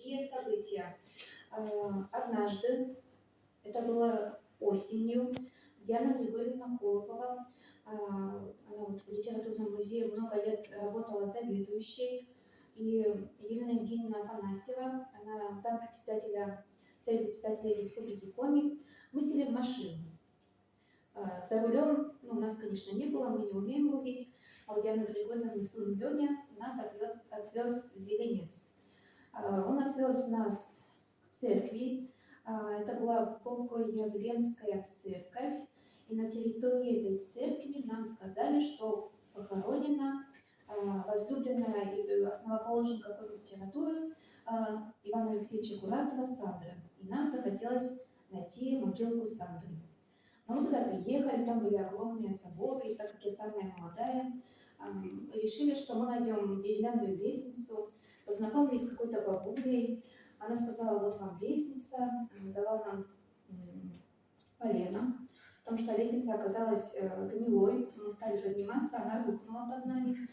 другие события. Однажды, это было осенью, Диана Григорьевна Колокова, она вот в литературном музее много лет работала заведующей, и Елена Евгеньевна Афанасьева, она зампредседателя Союза писателей Республики Коми, мы сели в машину. За рулем, у нас, конечно, не было, мы не умеем рулить, а у Дианы Григорьевны сын Леня нас отвез в Зеленец. Он отвез нас к церкви. Это была Богоявленская церковь, и на территории этой церкви нам сказали, что похоронена возлюбленная и основоположника литературы Ивана Алексеевича Куратова Сандра. И нам захотелось найти могилку Сандры. Но мы туда приехали, там были огромные соборы, и так как я самая молодая, решили, что мы найдем деревянную лестницу, познакомились с какой-то бабулей. Она сказала: вот вам лестница, дала нам полено, потому что лестница оказалась гнилой, мы стали подниматься, она рухнула под нами.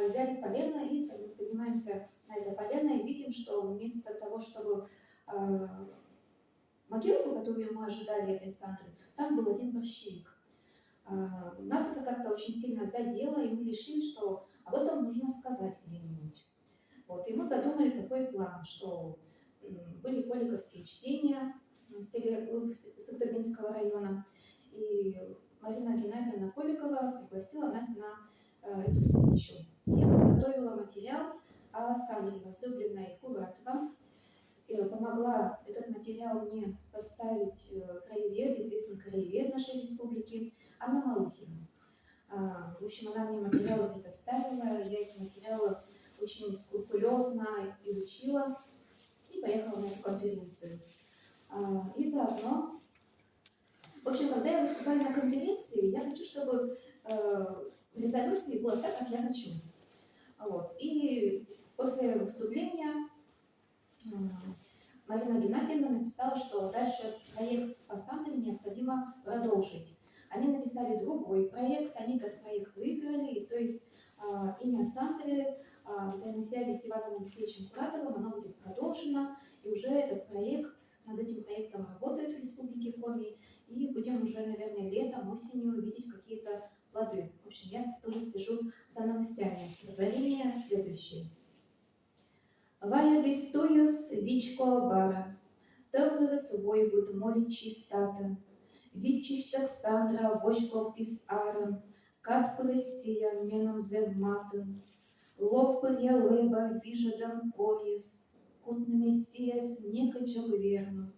Взяли полено и поднимаемся на это полено и видим, что вместо того, чтобы могилку, которую мы ожидали этой Сандры, там был один борщевик. Нас это как-то очень сильно задело, и мы решили, что об этом нужно сказать где-нибудь. Вот. И мы задумали такой план, что были коллеговские чтения в селе Сагдобинского района, и Марина Геннадьевна Коликова пригласила нас на эту встречу. Я подготовила материал о Сандре, возлюбленной Куратова, помогла этот материал мне составить краевед, известный краевед нашей республики, Анна Малыхина. В общем, она мне материалы предоставила, я эти материалы очень скрупулезно изучила и поехала на эту конференцию. И заодно, в общем, когда я выступаю на конференции, я хочу, чтобы в резолюции было так, как я хочу. Вот. И после выступления Марина Геннадьевна написала, что дальше проект по Сандре необходимо продолжить. Они написали другой проект, они этот проект выиграли, то есть имя Сандры, взаимосвязи с Иваном Алексеевичем Куратовым, оно будет продолжено, и уже этот проект, над этим проектом работает в Республике Коми, и будем уже, наверное, летом, осенью видеть какие-то плоды. В общем, я тоже слежу за новостями. Стихотворение следующее. Ваядis tujus vičko bara, tavneres voivud moliči stata, vičištak Sandra voškovtis aran, kad presija menom zevmatan, ловпырья леба вижадам корьес, кут намесиес некачок верну,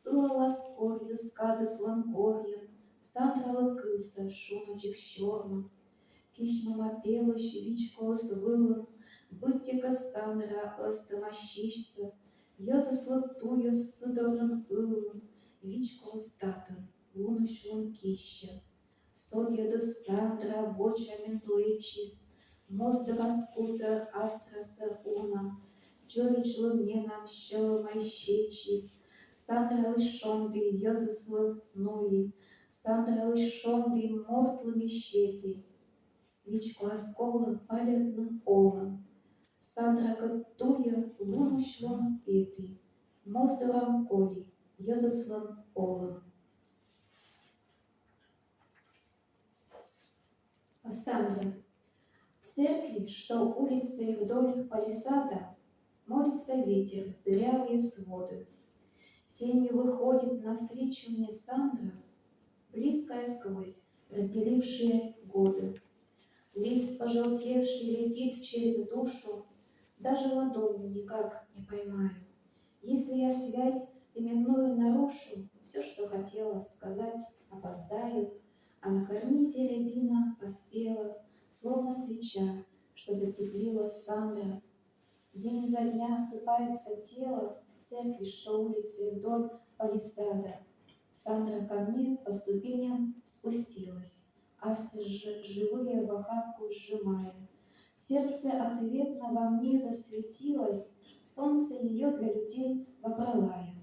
ылалас корьес кадес ланкорьен, Сандра лакыса шуночек щорну, кишмама пелыш вичкос вылан, Бытика Сандра остамащишься, я заслатую сыдоран ылан, вичко статан, лунышлан кища. Содья да Сандра вочамен злычис, мозда раскута астраса уна, джоричла менам щеломай щечис, Сандра лишонды я заслатнуи, Сандра лишонды мортлами щеки, вичко осколан палятным олан, Сандра катуя луношлон пети, моздором коли, я заслан олан. Сандра. В церкви, что улицей вдоль палисада, молится ветер, дырявые своды. Тенью выходит навстречу мне Сандра, близкая сквозь разделившие годы. Лист пожелтевший летит через душу, даже ладонью никак не поймаю. Если я связь именную нарушу, все, что хотела сказать, опоздаю, а на карнизе рябина поспела, словно свеча, что затеплила Сандра. День за дня осыпается тело церкви, что улицей вдоль палисада. Сандра ко мне по ступеням спустилась, астры живые в охапку сжимая. Сердце ответно во мне засветилось, солнце ее для людей вобралая.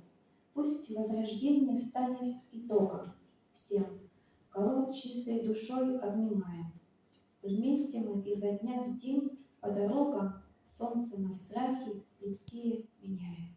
Пусть возрождение станет итогом всем, кого чистой душой обнимаем. Вместе мы изо дня в день по дорогам солнце на страхе людские меняют.